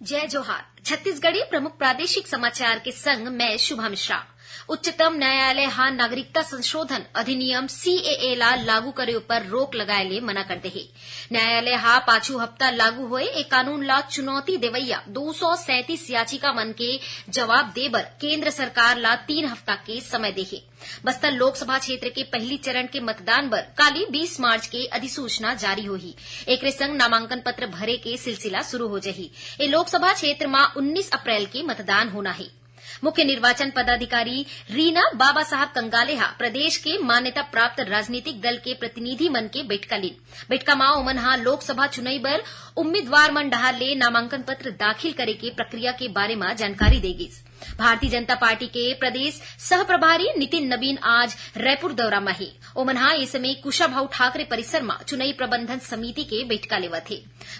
जय जोहार। छत्तीसगढ़ी प्रमुख प्रादेशिक समाचार के संग मैं शुभा मिश्रा। उच्चतम न्यायालय हा नागरिकता संशोधन अधिनियम सीएए ला लागू करे ऊपर रोक लगाए ले मना कर दे हे। न्यायालय हा पाछू हफ्ता लागू होए ए कानून ला चुनौती देवैया 237 याचिका मन के जवाब देबर केंद्र सरकार ला 3 हफ्ता के समय दे हे। बस्तर लोकसभा क्षेत्र के पहली चरण के मतदान बर काली 20 मार्च के अधिसूचना जारी होही। एकरे संग नामांकन पत्र भरे के सिलसिला शुरू हो जही। ए लोकसभा क्षेत्र में 19 अप्रैल के मतदान होना है। मुख्य निर्वाचन पदाधिकारी रीना बाबा साहब कंगाले हा प्रदेश के मान्यता प्राप्त राजनीतिक दल के प्रतिनिधि मन के बैठका मा ओमन हा लोकसभा चुनाई बर उम्मीदवार मन डहार ले नामांकन पत्र दाखिल करे के प्रक्रिया के बारे में जानकारी देगी। भारतीय जनता पार्टी के प्रदेश सह प्रभारी नितिन नवीन आज रायपुर दौरा में है। ओमन हा इस समय कुशाभाऊ ठाकरे परिसर में चुनाई प्रबंधन समिति के बैठका लेवत है।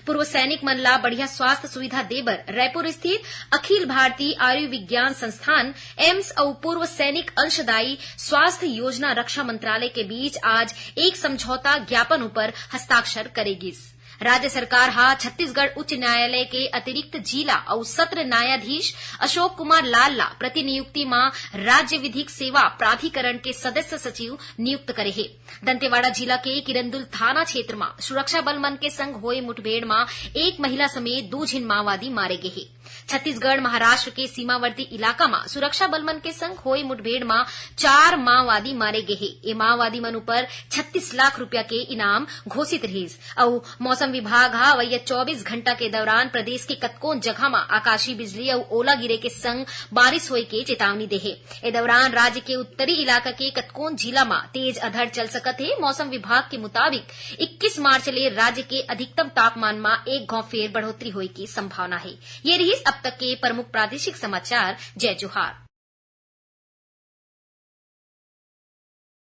पूर्व सैनिक मन ला बढ़िया स्वास्थ्य सुविधा देबर रायपुर स्थित अखिल भारतीय आयुर्विज्ञान संस्थान एम्स और पूर्व सैनिक अंशदायी स्वास्थ्य योजना रक्षा मंत्रालय के बीच आज एक समझौता ज्ञापन पर हस्ताक्षर करेगी। राज्य सरकार हा छत्तीसगढ़ उच्च न्यायालय के अतिरिक्त जिला और सत्र न्यायाधीश अशोक कुमार लाल ला प्रतिनियुक्ति मां राज्य विधिक सेवा प्राधिकरण के सदस्य सचिव नियुक्त करे हे। दंतेवाड़ा जिला के किरंदुल थाना क्षेत्र में सुरक्षा बल मन के संग होए मुठभेड़ में एक महिला समेत 2 झिन माओवादी मारे गए हे। छत्तीसगढ़ महाराष्ट्र के सीमावर्ती इलाका में सुरक्षा बल मन के संग होए मुठभेड़ में 4 माओवादी मारे गए हे। ए माओवादी मन ऊपर 36 लाख रुपया के इनाम घोषित रहीस और मौसम विभाग हा अवैया 24 घंटा के दौरान प्रदेश के कतकोन जगह में आकाशीय बिजली और ओला गिरे के संग बारिश होए के चेतावनी दे हे। ए दौरान राज्य के उत्तरी इलाका के कतकोन जिला में तेज अधड़ चल सकत है। मौसम विभाग के मुताबिक 21 मार्च ले राज्य के अधिकतम तापमान में 1 घौ फेर बढ़ोतरी होए की संभावना है। ये रही अब तक के प्रमुख प्रादेशिक समाचार। जय जोहार।